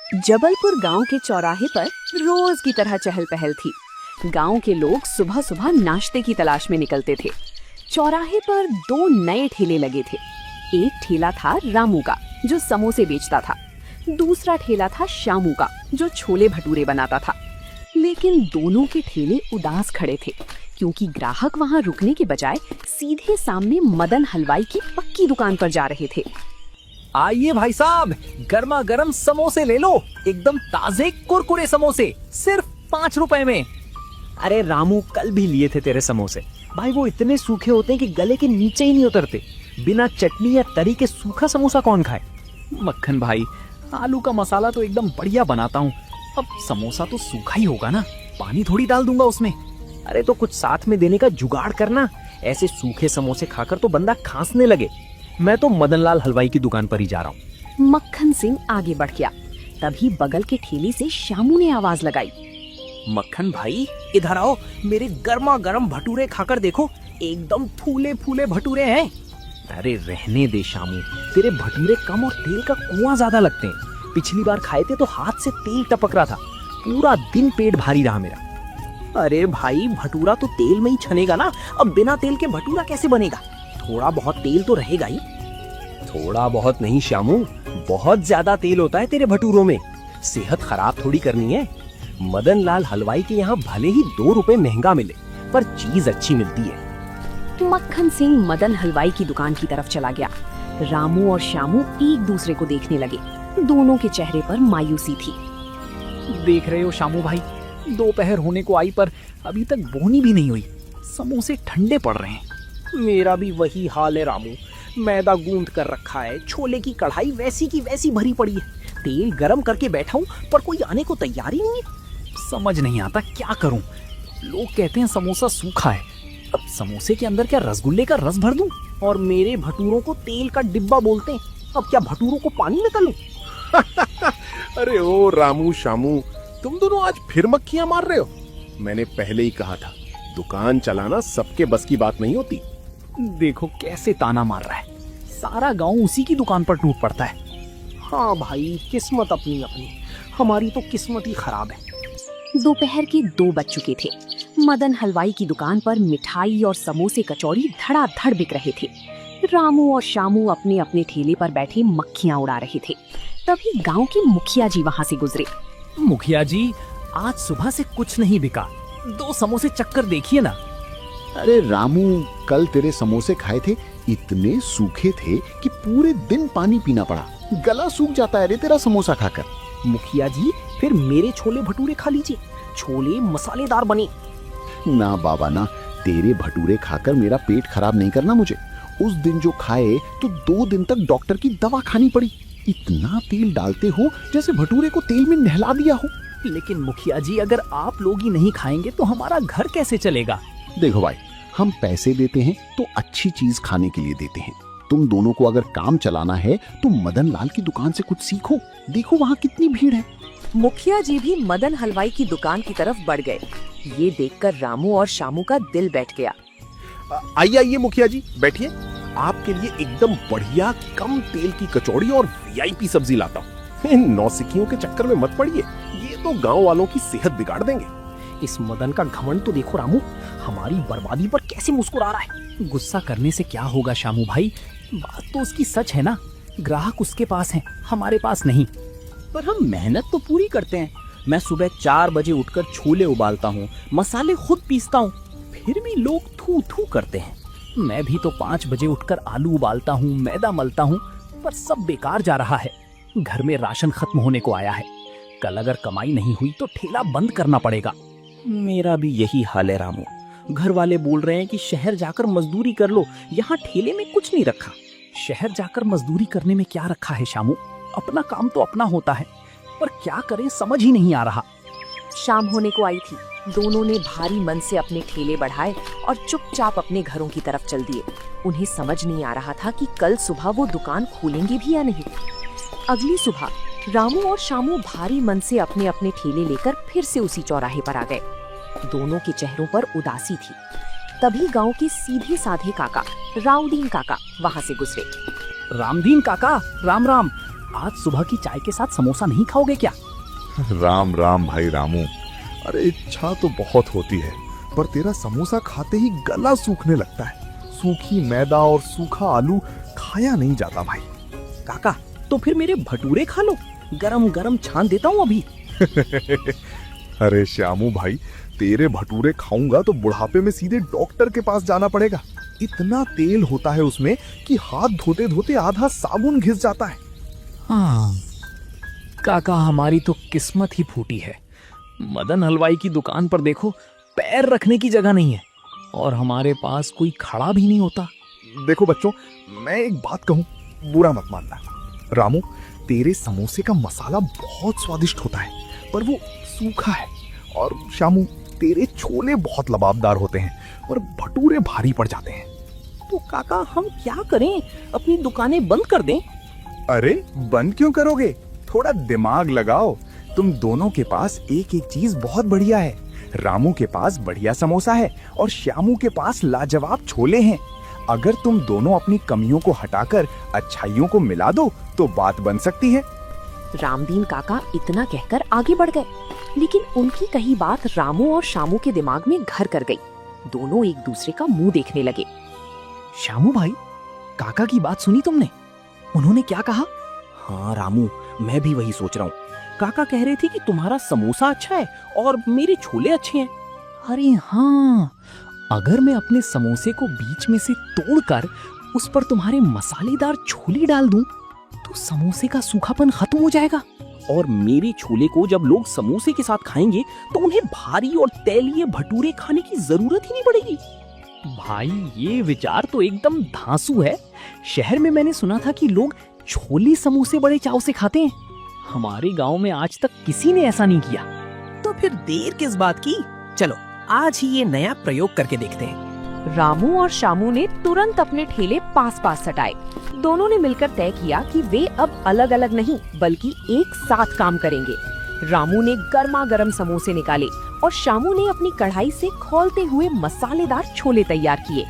जबलपुर गांव के चौराहे पर रोज की तरह चहल पहल थी। गांव के लोग सुबह सुबह नाश्ते की तलाश में निकलते थे। चौराहे पर दो नए ठेले लगे थे। एक ठेला था रामू का, जो समोसे बेचता था। दूसरा ठेला था श्यामू का, जो छोले भटूरे बनाता था। लेकिन दोनों के ठेले उदास खड़े थे, क्योंकि ग्राहक वहां रुकने के बजाय सीधे सामने मदन हलवाई की पक्की दुकान पर जा रहे थे। आइए भाई साहब, गर्मा गर्म समोसे ले लो, एकदम ताजे कुरकुरे समोसे, सिर्फ 5 रुपए में। अरे रामू, कल भी लिए थे तेरे समोसे। भाई वो इतने सूखे होते हैं कि गले के नीचे ही नहीं उतरते। बिना चटनी या तरी के सूखा समोसा कौन खाए? मक्खन भाई, आलू का मसाला तो एकदम बढ़िया बनाता हूँ। अब समोसा तो सूखा ही होगा ना, पानी थोड़ी डाल दूंगा उसमें। अरे तो कुछ साथ में देने का जुगाड़ करना। ऐसे सूखे समोसे खाकर तो बंदा खांसने लगे। मैं तो मदनलाल हलवाई की दुकान पर ही जा रहा हूँ। मक्खन सिंह आगे बढ़ गया। तभी बगल के ठेले से श्यामू ने आवाज लगाई। मक्खन भाई, इधर आओ, मेरे गर्मा गर्म भटूरे खाकर देखो, एकदम फूले फूले भटूरे हैं। अरे रहने दे शामू, तेरे भटूरे कम और तेल का कुआं ज्यादा लगते हैं। पिछली बार खाए थे तो हाथ से तेल टपक रहा था, पूरा दिन पेट भारी रहा मेरा। अरे भाई, भटूरा तो तेल में ही छनेगा ना, अब बिना तेल के भटूरा कैसे बनेगा? थोड़ा बहुत तेल तो रहेगा ही। थोड़ा बहुत नहीं श्यामू, बहुत ज्यादा तेल होता है तेरे भटूरों में। सेहत खराब थोड़ी करनी है। मदन लाल हलवाई के यहाँ भले ही 2 रुपए महंगा मिले, पर चीज अच्छी मिलती है। मक्खन सिंह मदन हलवाई की दुकान की तरफ चला गया। रामू और श्यामू एक दूसरे को देखने लगे। दोनों के चेहरे पर मायूसी थी। देख रहे हो श्यामू भाई, दोपहर होने को आई पर अभी तक बोनी भी नहीं हुई। समोसे ठंडे पड़ रहे हैं। मेरा भी वही हाल है रामू। मैदा गूंद कर रखा है, छोले की कढ़ाई वैसी की वैसी भरी पड़ी है। तेल गरम करके बैठा हूँ, पर कोई आने को तैयार ही नहीं है। समझ नहीं आता क्या करूं। लोग कहते हैं समोसा सूखा है, अब समोसे के अंदर क्या रसगुल्ले का रस भर दूं? और मेरे भटूरों को तेल का डिब्बा बोलते हैं, अब क्या भटूरों को पानी में तलूं? अरे ओ रामू शामू, तुम दोनों आज फिर मक्खियां मार रहे हो। मैंने पहले ही कहा था, दुकान चलाना सबके बस की बात नहीं होती। देखो कैसे ताना मार रहा है। सारा गांव उसी की दुकान पर टूट पड़ता है। हाँ भाई, किस्मत अपनी अपनी, हमारी तो किस्मत ही खराब है। दोपहर के 2 बज चुके थे। मदन हलवाई की दुकान पर मिठाई और समोसे कचौड़ी धड़ाधड़ बिक रहे थे। रामू और श्यामू अपने अपने ठेले पर बैठे मक्खियां उड़ा रहे थे। तभी गांव के मुखिया जी वहां से गुजरे। मुखिया जी, आज सुबह से कुछ नहीं बिका, 2 समोसे चक्कर देखिए ना। अरे रामू, कल तेरे समोसे खाए थे, इतने सूखे थे कि पूरे दिन पानी पीना पड़ा। गला सूख जाता है रे तेरा समोसा खाकर। मुखिया जी, फिर मेरे छोले भटूरे खा लीजिए, छोले मसालेदार बने। ना बाबा ना, तेरे भटूरे खाकर मेरा पेट खराब नहीं करना मुझे। उस दिन जो खाए तो 2 दिन तक डॉक्टर की दवा खानी पड़ी। इतना तेल डालते हो जैसे भटूरे को तेल में नहला दिया हो। लेकिन मुखिया जी, अगर आप लोग ही नहीं खाएंगे तो हमारा घर कैसे चलेगा? देखो भाई, हम पैसे देते हैं तो अच्छी चीज खाने के लिए देते हैं। तुम दोनों को अगर काम चलाना है तो मदन लाल की दुकान से कुछ सीखो। देखो वहाँ कितनी भीड़ है। मुखिया जी भी मदन हलवाई की दुकान की तरफ बढ़ गए। ये देखकर रामू और श्यामू का दिल बैठ गया। आइए आइए मुखिया जी, बैठिए। आपके लिए एकदम बढ़िया कम तेल की कचौड़ी और वीआईपी सब्जी लाता हूँ। इन नौसिखियों के चक्कर में मत पड़िए, ये तो गांव वालों की सेहत बिगाड़ देंगे। इस मदन का घमंड तो देखो रामू, हमारी बर्बादी पर कैसे मुस्कुरा रहा है। गुस्सा करने से क्या होगा श्यामू भाई, बात तो उसकी सच है ना। ग्राहक उसके पास हैं, हमारे पास नहीं। पर हम मेहनत तो पूरी करते हैं। मैं सुबह 4 बजे उठकर छोले उबालता हूँ, मसाले खुद पीसता हूँ, फिर भी लोग थू थू करते हैं। मैं भी तो 5 बजे उठकर आलू उबालता हूँ, मैदा मलता हूँ, पर सब बेकार जा रहा है। घर में राशन खत्म होने को आया है। कल अगर कमाई नहीं हुई तो ठेला बंद करना पड़ेगा। मेरा भी यही हाल है रामू। घर वाले बोल रहे हैं कि शहर जाकर मजदूरी कर लो, यहाँ ठेले में कुछ नहीं रखा। शहर जाकर मजदूरी करने में क्या रखा है श्यामू? अपना काम तो अपना होता है, पर क्या करें समझ ही नहीं आ रहा। शाम होने को आई थी। दोनों ने भारी मन से अपने ठेले बढ़ाए और चुपचाप अपने घरों की तरफ चल दिए। उन्हें समझ नहीं आ रहा था कि कल सुबह वो दुकान खोलेंगे भी या नहीं। अगली सुबह रामू और श्यामू भारी मन से अपने अपने ठेले लेकर फिर से उसी चौराहे पर आ गए। दोनों के चेहरों पर उदासी थी। तभी गांव के सीधे साधे काका राउदीन काका वहां से गुजरे। रामदीन काका, राम राम। आज सुबह की चाय के साथ समोसा नहीं खाओगे क्या? राम राम भाई रामू। अरे इच्छा तो बहुत होती है, पर तेरा समोसा खाते ही गला सूखने लगता है। सूखी मैदा और सूखा आलू खाया नहीं जाता भाई। काका तो फिर मेरे भटूरे खा लो, गरम गरम छान देता हूँ अभी। अरे श्यामू भाई, तेरे भटूरे खाऊंगा तो बुढ़ापे में सीधे डॉक्टर के पास जाना पड़ेगा। इतना तेल होता है उसमें कि हाथ धोते धोते आधा साबुन घिस जाता है। हाँ, काका हमारी तो किस्मत ही फूटी है। मदन हलवाई की दुकान पर देखो, पैर रखने की जगह नहीं है और हमारे पास कोई खड़ा भी नहीं होता। देखो बच्चों, मैं एक बात कहूँ, बुरा मत मानना। रामू, तेरे समोसे का मसाला बहुत स्वादिष्ट होता है, पर वो सूखा है। और श्यामू, तेरे छोले बहुत लबाबदार होते हैं और भटूरे भारी पड़ जाते हैं। तो काका हम क्या करें, अपनी दुकानें बंद कर दें? अरे बंद क्यों करोगे? थोड़ा दिमाग लगाओ। तुम दोनों के पास एक एक चीज बहुत बढ़िया है। रामू के पास बढ़िया समोसा है और श्यामू के पास लाजवाब छोले हैं। अगर तुम दोनों अपनी कमियों को हटाकर अच्छाइयों को मिला दो तो बात बन सकती है। रामदीन काका इतना कहकर आगे बढ़ गए, लेकिन उनकी कही बात रामू और शामू के दिमाग में घर कर गई। दोनों एक दूसरे का मुंह देखने लगे। श्यामू भाई, काका की बात सुनी तुमने? उन्होंने क्या कहा? हाँ रामू, मैं भी वही सोच रहा हूँ। काका कह रहे थे कि तुम्हारा समोसा अच्छा है और मेरे छोले अच्छे हैं। अरे हाँ, अगर मैं अपने समोसे को बीच में से तोड़कर उस पर तुम्हारे मसालेदार छोले डाल दूं, तो समोसे का सूखापन खत्म हो जाएगा। और मेरे छोले को जब लोग समोसे के साथ खाएंगे तो उन्हें भारी और तैलीय भटूरे खाने की जरूरत ही नहीं पड़ेगी। भाई, ये विचार तो एकदम धांसू है। शहर में मैंने सुना था कि लोग छोले समोसे बड़े चाव से खाते हैं। हमारे गांव में आज तक किसी ने ऐसा नहीं किया। तो फिर देर किस बात की, चलो आज ही ये नया प्रयोग करके देखते हैं। रामू और शामू ने तुरंत अपने ठेले पास पास सटाए। दोनों ने मिलकर तय किया कि वे अब अलग अलग नहीं बल्कि एक साथ काम करेंगे। रामू ने गर्मा गर्म समोसे निकाले और शामू ने अपनी कढ़ाई से खौलते हुए मसालेदार छोले तैयार किए।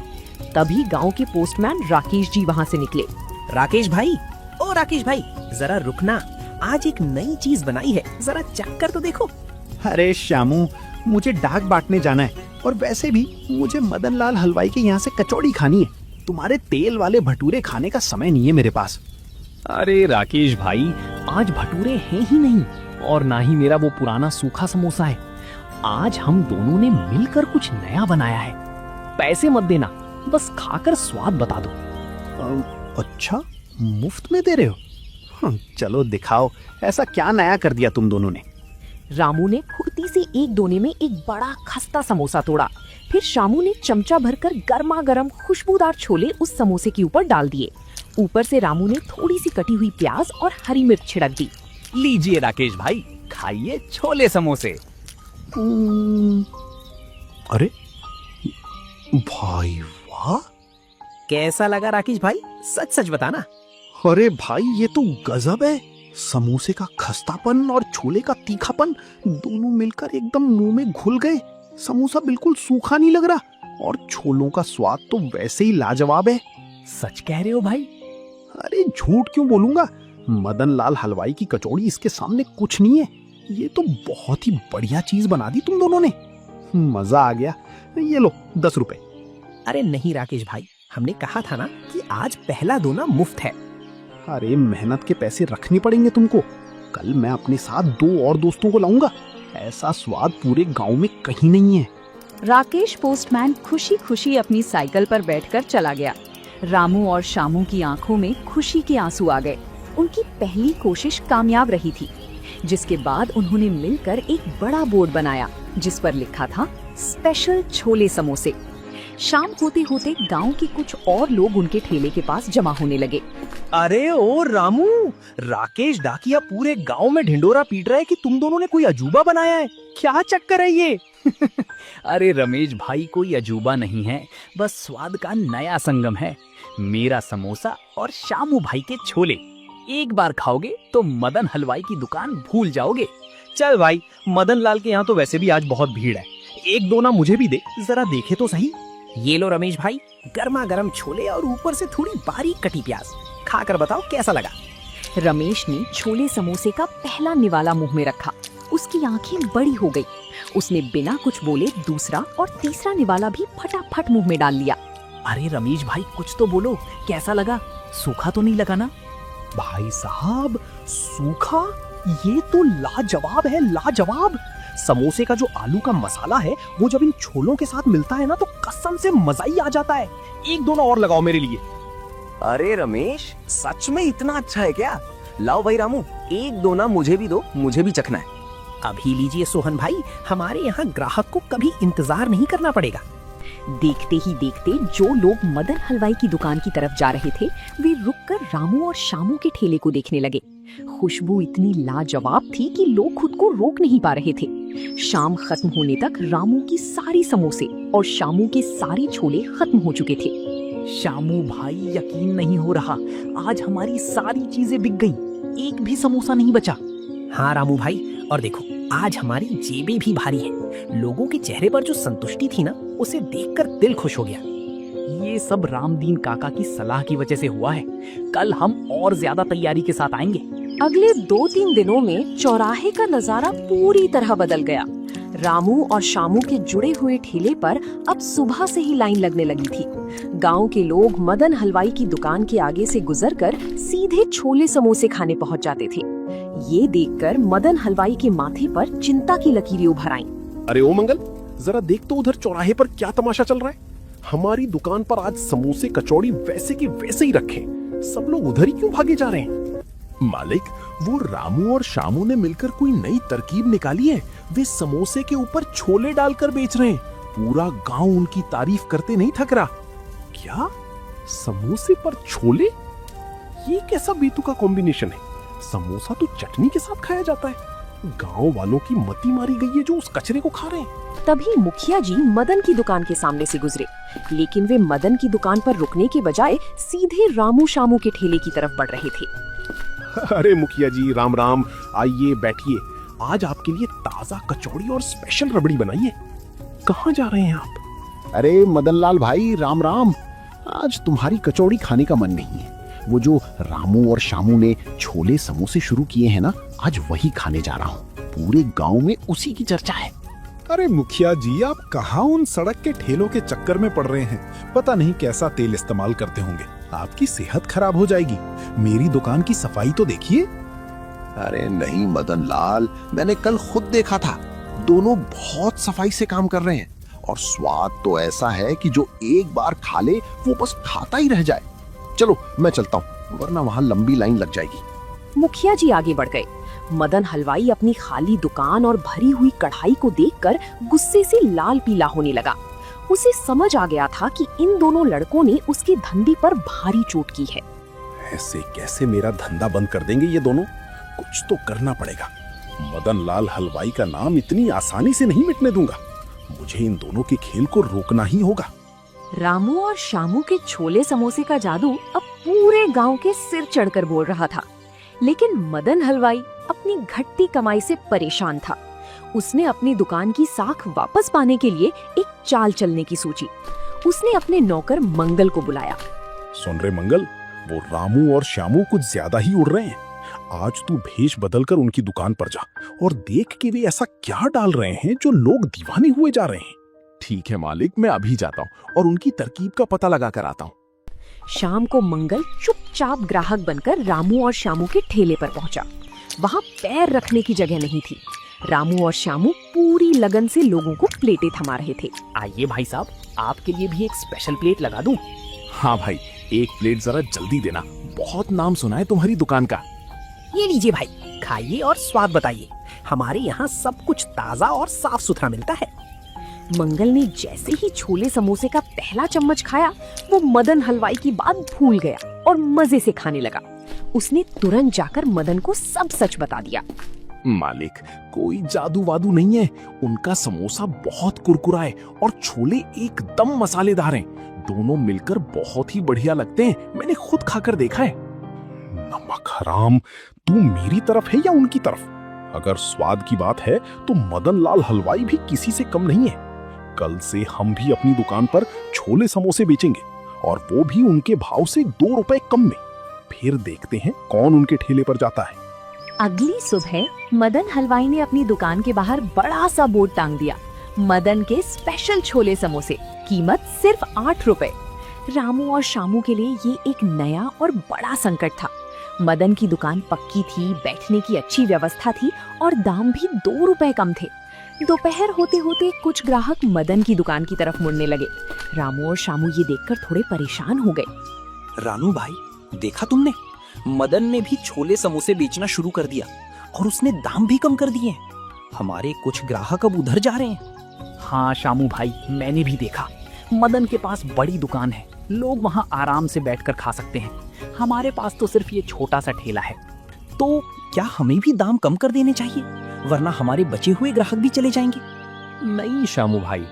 तभी गांव के पोस्टमैन राकेश जी वहां से निकले। राकेश भाई, ओ राकेश भाई, जरा रुकना, आज एक नई चीज बनाई है, जरा चख कर तो देखो। अरे श्यामू, मुझे डाक बांटने जाना है और वैसे भी मुझे मदन लाल हलवाई के यहाँ से कचौड़ी खानी है। तुम्हारे तेल वाले भटूरे खाने का समय नहीं है मेरे पास। अरे राकेश भाई, आज भटूरे हैं ही नहीं और ना ही मेरा वो पुराना सूखा समोसा है। आज हम दोनों ने मिलकर कुछ नया बनाया है। पैसे मत देना, बस खाकर स्वाद बता दो। अच्छा, मुफ्त में दे रहे हो? चलो दिखाओ, ऐसा क्या नया कर दिया तुम दोनों ने? रामू ने फुर्ती से एक दोने में एक बड़ा खस्ता समोसा तोड़ा। फिर शामू ने चमचा भरकर गर्मा गर्म खुशबूदार छोले उस समोसे के ऊपर डाल दिए। ऊपर से रामू ने थोड़ी सी कटी हुई प्याज और हरी मिर्च छिड़क दी। लीजिए राकेश भाई, खाइए छोले समोसे। अरे भाई वाह! कैसा लगा राकेश भाई, सच सच बताना। अरे भाई, ये तो गजब है। समोसे का खस्तापन और छोले का तीखापन दोनों मिलकर एकदम मुंह में घुल गए। समोसा बिल्कुल सूखा नहीं लग रहा और छोलों का स्वाद तो वैसे ही लाजवाब है। सच कह रहे हो भाई? अरे झूठ क्यों बोलूंगा, मदन लाल हलवाई की कचौड़ी इसके सामने कुछ नहीं है। ये तो बहुत ही बढ़िया चीज बना दी तुम दोनों ने। मजा आ गया। ये लो 10 रुपए। अरे नहीं राकेश भाई, हमने कहा था ना कि आज पहला दोना मुफ्त है। अरे मेहनत के पैसे रखने पड़ेंगे तुमको। कल मैं अपने साथ 2 और दोस्तों को लाऊंगा। ऐसा स्वाद पूरे गांव में कहीं नहीं है। राकेश पोस्टमैन खुशी खुशी अपनी साइकिल पर बैठकर चला गया। रामू और शामू की आंखों में खुशी के आंसू आ गए। उनकी पहली कोशिश कामयाब रही थी, जिसके बाद उन्होंने मिलकर एक बड़ा बोर्ड बनाया जिस पर लिखा था स्पेशल छोले समोसे। शाम होते होते गांव के कुछ और लोग उनके ठेले के पास जमा होने लगे। अरे ओ रामू, राकेश डाकिया पूरे गांव में ढिंडोरा पीट रहा है कि तुम दोनों ने कोई अजूबा बनाया है। क्या चक्कर है ये? अरे रमेश भाई, कोई अजूबा नहीं है, बस स्वाद का नया संगम है। मेरा समोसा और शामू भाई के छोले। एक बार खाओगे तो मदन हलवाई की दुकान भूल जाओगे। चल भाई, मदन लाल के यहाँ तो वैसे भी आज बहुत भीड़ है। एक दोना मुझे भी दे, जरा देखे तो सही। ये लो रमेश भाई, गर्मा गर्म छोले और ऊपर से थोड़ी बारीक कटी प्याज। खाकर बताओ कैसा लगा। रमेश ने छोले समोसे का पहला निवाला मुंह में रखा। उसकी आंखें बड़ी हो गई। उसने बिना कुछ बोले दूसरा और तीसरा निवाला भी फटाफट मुंह में डाल लिया। अरे रमेश भाई, कुछ तो बोलो, कैसा लगा? सूखा तो नहीं लगा ना? भाई साहब, सूखा? ये तो लाजवाब है, लाजवाब। समोसे का जो आलू का मसाला है वो जब इन छोलों के साथ मिलता है ना तो कसम से मजा ही आ जाता है। एक दोना और लगाओ मेरे लिए। अरे रमेश, सच में इतना अच्छा है क्या? लाओ भाई रामू, एक दोना मुझे भी दो, मुझे भी चखना है। अभी लीजिए सोहन भाई, हमारे यहाँ ग्राहक को कभी इंतजार नहीं करना पड़ेगा। देखते ही देखते जो लोग मदन हलवाई की दुकान की तरफ जा रहे थे वे रुककर रामू और शामू के ठेले को देखने लगे। खुशबू इतनी लाजवाब थी कि लोग खुद को रोक नहीं पा रहे थे। शाम खत्म होने तक रामू की सारी समोसे और शामू के सारे छोले खत्म हो चुके थे। शामू भाई, यकीन नहीं हो रहा, आज हमारी सारी चीजें बिक गईं, एक भी समोसा नहीं बचा। हाँ रामू भाई, और देखो आज हमारी जेबें भी भारी हैं। लोगों के चेहरे पर जो संतुष्टि थी ना, उसे देखकर दिल खुश हो गया। ये सब रामदीन काका की सलाह की वजह से हुआ है। कल हम और ज्यादा तैयारी के साथ आएंगे। अगले 2-3 दिनों में चौराहे का नजारा पूरी तरह बदल गया। रामू और शामू के जुड़े हुए ठेले पर अब सुबह से ही लाइन लगने लगी थी। गांव के लोग मदन हलवाई की दुकान के आगे से गुजरकर सीधे छोले समोसे खाने पहुंच जाते थे। ये देखकर मदन हलवाई के माथे पर चिंता की लकीरें उभर आईं। अरे ओ मंगल, जरा देख तो उधर चौराहे पर क्या तमाशा चल रहा है। हमारी दुकान पर आज समोसे कचौड़ी वैसे की वैसे ही रखे, सब लोग उधर ही क्यों भागे जा रहे हैं? मालिक, वो रामू और शामू ने मिलकर कोई नई तरकीब निकाली है। वे समोसे के ऊपर छोले डालकर बेच रहे हैं। पूरा गांव उनकी तारीफ करते नहीं थक रहा। क्या? समोसे पर छोले? ये कैसा बेतुका कॉम्बिनेशन है? समोसा तो चटनी के साथ खाया जाता है। गांव वालों की मती मारी गई है जो उस कचरे को खा रहे हैं। तभी मुखिया जी मदन की दुकान के सामने से गुजरे, लेकिन वे मदन की दुकान पर रुकने के बजाय सीधे रामू शामू के ठेले की तरफ बढ़ रहे थे। अरे मुखिया जी, राम राम, आइए बैठिए। आज आपके लिए ताजा कचौड़ी और स्पेशल रबड़ी बनाई है। कहाँ जा रहे हैं आप? अरे मदनलाल भाई, राम राम। आज तुम्हारी कचौड़ी खाने का मन नहीं है। वो जो रामू और शामू ने छोले समोसे शुरू किए हैं ना, आज वही खाने जा रहा हूँ। पूरे गांव में उसी की चर्चा है। अरे मुखिया जी, आप कहाँ उन सड़क के ठेलों के चक्कर में पड़ रहे हैं? पता नहीं कैसा तेल इस्तेमाल करते होंगे। आपकी सेहत खराब हो जाएगी। मेरी दुकान की सफाई तो देखिए। अरे नहीं मदनलाल, मैंने कल खुद देखा था। दोनों बहुत सफाई से काम कर रहे हैं और स्वाद तो ऐसा है कि जो एक बार खा ले वो बस खाता ही रह जाए। चलो मैं चलता हूँ, वरना वहाँ लंबी लाइन लग जाएगी। मुखिया जी आगे बढ़ गए। मदन हलवाई अपनी खाली दुकान और भरी हुई कढ़ाई को देखकर गुस्से से लाल पीला होने लगा। उसे समझ आ गया था कि इन दोनों लड़कों ने उसके धंधे पर भारी चोट की है। ऐसे कैसे मेरा धंधा बंद कर देंगे ये दोनों? कुछ तो करना पड़ेगा। मदन लाल हलवाई का नाम इतनी आसानी से नहीं मिटने दूंगा। मुझे इन दोनों के खेल को रोकना ही होगा। रामू और शामू के छोले समोसे का जादू अब पूरे गांव के सिर चढ़कर बोल रहा था। लेकिन मदन हलवाई अपनी घटती कमाई से परेशान था। उसने अपनी दुकान की साख वापस पाने के लिए एक चाल चलने की सोची। उसने अपने नौकर मंगल को बुलाया। सुन रे मंगल, वो रामू और श्यामू कुछ ज्यादा ही उड़ रहे हैं। आज तू भेष बदलकर उनकी दुकान पर जा और देख कि वे ऐसा क्या डाल रहे हैं जो लोग दीवाने हुए जा रहे हैं। ठीक है मालिक, मैं अभी जाता हूँ और उनकी तरकीब का पता लगा कर आता हूँ। शाम को मंगल चुपचाप ग्राहक बनकर रामू और श्यामू के ठेले पर पहुंचा। वहां पैर रखने की जगह नहीं थी। रामू और श्यामू पूरी लगन से लोगों को प्लेटें थमा रहे थे। आइए भाई साहब, आपके लिए भी एक स्पेशल प्लेट लगा दूं? हाँ भाई, एक प्लेट जरा जल्दी देना। बहुत नाम सुना है तुम्हारी दुकान का। ये लीजिए भाई, खाइए और स्वाद बताइए। हमारे यहाँ सब कुछ ताजा और साफ सुथरा मिलता है। मंगल ने जैसे ही छोले समोसे का पहला चम्मच खाया, वो मदन हलवाई की बात भूल गया और मजे से खाने लगा। उसने तुरंत जाकर मदन को सब सच बता दिया। मालिक, कोई जादू वादू नहीं है। उनका समोसा बहुत कुरकुरा है और छोले एकदम मसालेदार हैं। दोनों मिलकर बहुत ही बढ़िया लगते हैं। मैंने खुद खाकर देखा है। नमक हराम, तू मेरी तरफ है या उनकी तरफ? अगर स्वाद की बात है तो मदन लाल हलवाई भी किसी से कम नहीं है। कल से हम भी अपनी दुकान पर छोले समोसे बेचेंगे और वो भी उनके भाव से 2 रुपए कम में। फिर देखते हैं कौन उनके ठेले पर जाता है। अगली सुबह मदन हलवाई ने अपनी दुकान के बाहर बड़ा सा बोर्ड टांग दिया, मदन के स्पेशल छोले समोसे, कीमत सिर्फ 8 रुपए। रामू और शामू के लिए ये एक नया और बड़ा संकट था। मदन की दुकान पक्की थी, बैठने की अच्छी व्यवस्था थी और दाम भी 2 रुपए कम थे। दोपहर होते होते कुछ ग्राहक मदन की दुकान की तरफ मुड़ने लगे। रामू और शामू ये देखकर थोड़े परेशान हो गए। रानू भाई, देखा तुमने, मदन ने भी छोले समोसे बेचना शुरू कर दिया और उसने दाम भी कम कर दिए। हमारे कुछ ग्राहक अब उधर जा रहे हैं। हाँ शामू भाई, मैंने भी देखा। मदन के पास बड़ी दुकान है, लोग वहाँ आराम से बैठकर खा सकते हैं। हमारे पास तो सिर्फ ये छोटा सा ठेला है। तो क्या हमें भी दाम कम कर देने चाहिए, वरना हमारे बचे हुए ग्राहक भी चले जाएंगे? नहीं शामू भाई,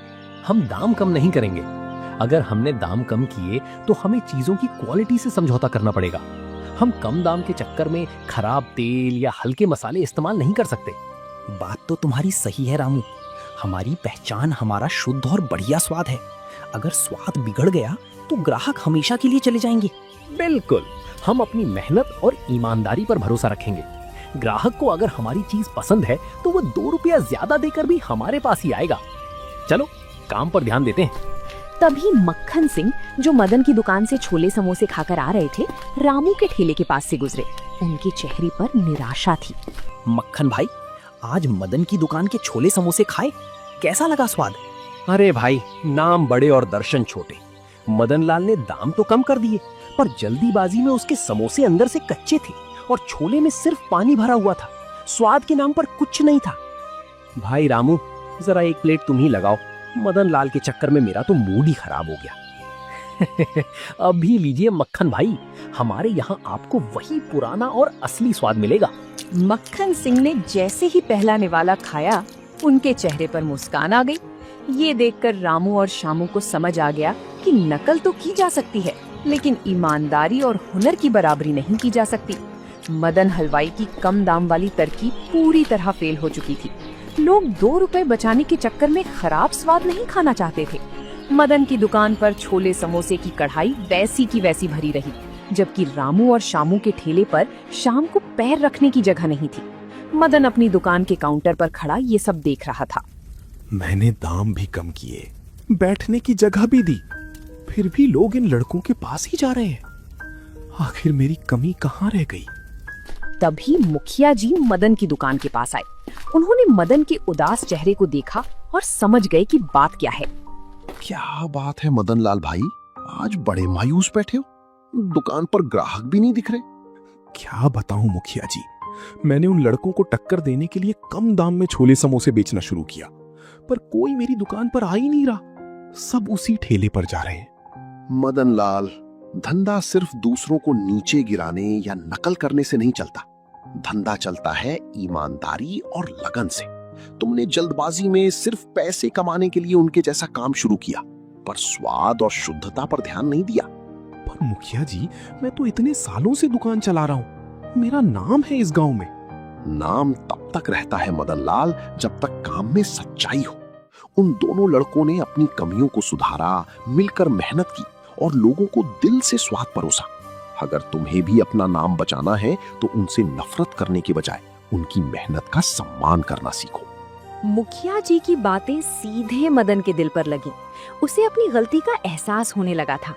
हम दाम कम नहीं करेंगे। अगर हमने दाम कम किए तो हमें चीजों की क्वालिटी से समझौता करना पड़ेगा। हम कम दाम के चक्कर में खराब तेल या हल्के मसाले इस्तेमाल नहीं कर सकते। बात तो तुम्हारी सही है रामू। हमारी पहचान हमारा शुद्ध और बढ़िया स्वाद है। अगर स्वाद बिगड़ गया तो ग्राहक हमेशा के लिए चले जाएंगे। बिल्कुल, हम अपनी मेहनत और ईमानदारी पर भरोसा रखेंगे। ग्राहक को अगर हमारी चीज पसंद है तो वो 2 रुपया ज्यादा देकर भी हमारे पास ही आएगा। चलो काम पर ध्यान देते हैं। तभी मक्खन सिंह, जो मदन की दुकान से छोले समोसे खाकर आ रहे थे, रामू के ठेले के पास से गुजरे। उनके चेहरे पर निराशा थी। मक्खन भाई, आज मदन की दुकान के छोले समोसे खाए, कैसा लगा स्वाद? अरे भाई, नाम बड़े और दर्शन छोटे। मदन लाल ने दाम तो कम कर दिए, पर जल्दीबाजी में उसके समोसे अंदर से कच्चे थे और छोले में सिर्फ पानी भरा हुआ था। स्वाद के नाम पर कुछ नहीं था। भाई रामू, जरा एक प्लेट तुम ही लगाओ। मदन लाल के चक्कर में मेरा तो मूड ही खराब हो गया। अभी लीजिए मक्खन भाई, हमारे यहाँ आपको वही पुराना और असली स्वाद मिलेगा। मक्खन सिंह ने जैसे ही पहला निवाला खाया, उनके चेहरे पर मुस्कान आ गई। ये देखकर रामू और शामू को समझ आ गया कि नकल तो की जा सकती है, लेकिन ईमानदारी और हुनर की बराबरी नहीं की जा सकती। मदन हलवाई की कम दाम वाली तरकीब पूरी तरह फेल हो चुकी थी। लोग 2 रुपए बचाने के चक्कर में खराब स्वाद नहीं खाना चाहते थे। मदन की दुकान पर छोले समोसे की कढ़ाई वैसी की वैसी भरी रही, जबकि रामू और शामू के ठेले पर शाम को पैर रखने की जगह नहीं थी। मदन अपनी दुकान के काउंटर पर खड़ा ये सब देख रहा था। मैंने दाम भी कम किए, बैठने की जगह भी दी, फिर भी लोग इन लड़कों के पास ही जा रहे हैं। आखिर मेरी कमी कहाँ रह गई? तभी मुखिया जी मदन की दुकान के पास आए। उन्होंने मदन के उदास चेहरे को देखा और समझ गए कि बात क्या है। क्या बात है मदन लाल भाई, आज बड़े मायूस बैठे हो, दुकान पर ग्राहक भी नहीं दिख रहे। क्या बताऊं मुखिया जी, मैंने उन लड़कों को टक्कर देने के लिए कम दाम में छोले समोसे बेचना शुरू किया, पर कोई मेरी दुकान पर आ ही नहीं रहा। सब उसी ठेले पर जा रहे हैं। मदन लाल, धंधा सिर्फ दूसरों को नीचे गिराने या नकल करने से नहीं चलता। धंधा चलता है ईमानदारी और लगन से। तुमने जल्दबाजी में सिर्फ पैसे कमाने के लिए उनके जैसा काम शुरू किया, पर स्वाद और शुद्धता पर ध्यान नहीं दिया। पर मुखिया जी, मैं तो इतने सालों से दुकान चला रहा हूँ, मेरा नाम है इस गांव में। नाम तब तक रहता है मदन लाल, जब तक काम में सच्चाई हो। उन दोनों लड़कों ने अपनी कमियों को सुधारा, मिलकर मेहनत की और लोगों को दिल से स्वाद परोसा। अगर तुम्हें भी अपना नाम बचाना है तो उनसे नफरत करने के बजाय उनकी मेहनत का सम्मान करना सीखो। मुखिया जी की बातें सीधे मदन के दिल पर लगी। उसे अपनी गलती का एहसास होने लगा था।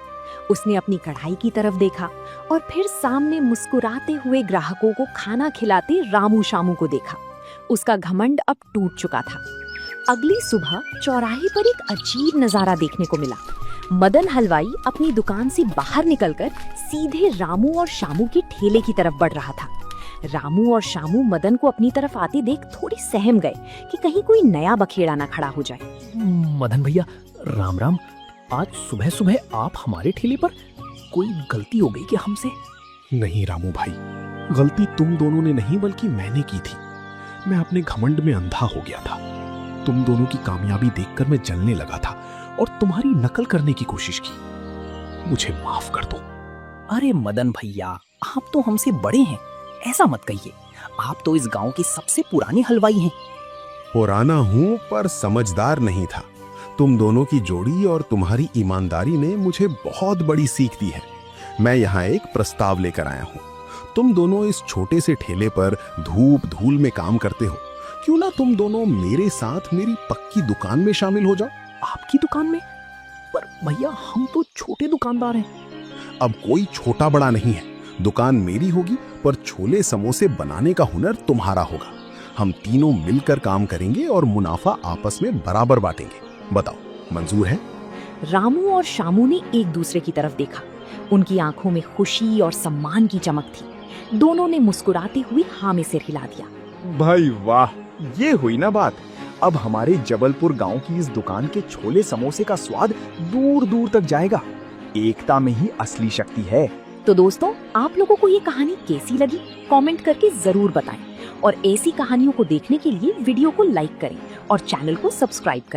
उसने अपनी कढ़ाई की तरफ देखा और फिर सामने मुस्कुराते हुए ग्राहकों को खाना खिलाते रामू शामू को देखा। उसका घमंड अब टूट चुका था। अगली सुबह चौराहे पर एक अजीब नजारा देखने को मिला। मदन हलवाई अपनी दुकान से बाहर निकलकर सीधे रामू और शामू के ठेले की तरफ बढ़ रहा था। रामू और शामू मदन को अपनी तरफ आते देख थोड़ी सहम गए कि कहीं कोई नया बखेड़ा ना खड़ा हो जाए। मदन भैया, राम राम। आज सुबह सुबह आप हमारे ठेले पर, कोई गलती हो गई क्या हमसे? नहीं रामू भाई, गलती तुम दोनों ने नहीं बल्कि मैंने की थी। मैं अपने घमंड में अंधा हो गया था। तुम दोनों की कामयाबी देखकर मैं जलने लगा था और तुम्हारी नकल करने की कोशिश की। मुझे माफ कर दो। अरे मदन भैया, आप तो हमसे बड़े हैं, ऐसा मत कहिए। आप तो इस गांव के सबसे पुराने हलवाई हैं। पुराना हूं पर समझदार नहीं था। तुम दोनों की जोड़ी और तुम्हारी ईमानदारी ने मुझे बहुत बड़ी सीख दी है। मैं यहाँ एक प्रस्ताव लेकर आया हूँ। तुम दोनों इस छोटे से ठेले पर धूप धूल में काम करते हो, क्यों ना तुम दोनों मेरे साथ मेरी पक्की दुकान में शामिल हो जाओ। आपकी दुकान में? पर भैया हम तो छोटे दुकानदार हैं। अब कोई छोटा बड़ा नहीं है, दुकान मेरी होगी पर छोले समोसे बनाने का हुनर तुम्हारा होगा। हम तीनों मिलकर काम करेंगे और मुनाफा आपस में बराबर बांटेंगे। बताओ, मंजूर है? रामू और शामू ने एक दूसरे की तरफ देखा। उनकी आंखों में खुशी और सम्मान की चमक थी। दोनों ने मुस्कुराते हुए हाँ में सिर हिला दिया। भाई वाह, ये हुई ना बात। अब हमारे जबलपुर गांव की इस दुकान के छोले समोसे का स्वाद दूर दूर तक जाएगा। एकता में ही असली शक्ति है। तो दोस्तों, आप लोगों को ये कहानी कैसी लगी कमेंट करके जरूर बताएं और ऐसी कहानियों को देखने के लिए वीडियो को लाइक करें और चैनल को सब्सक्राइब करें।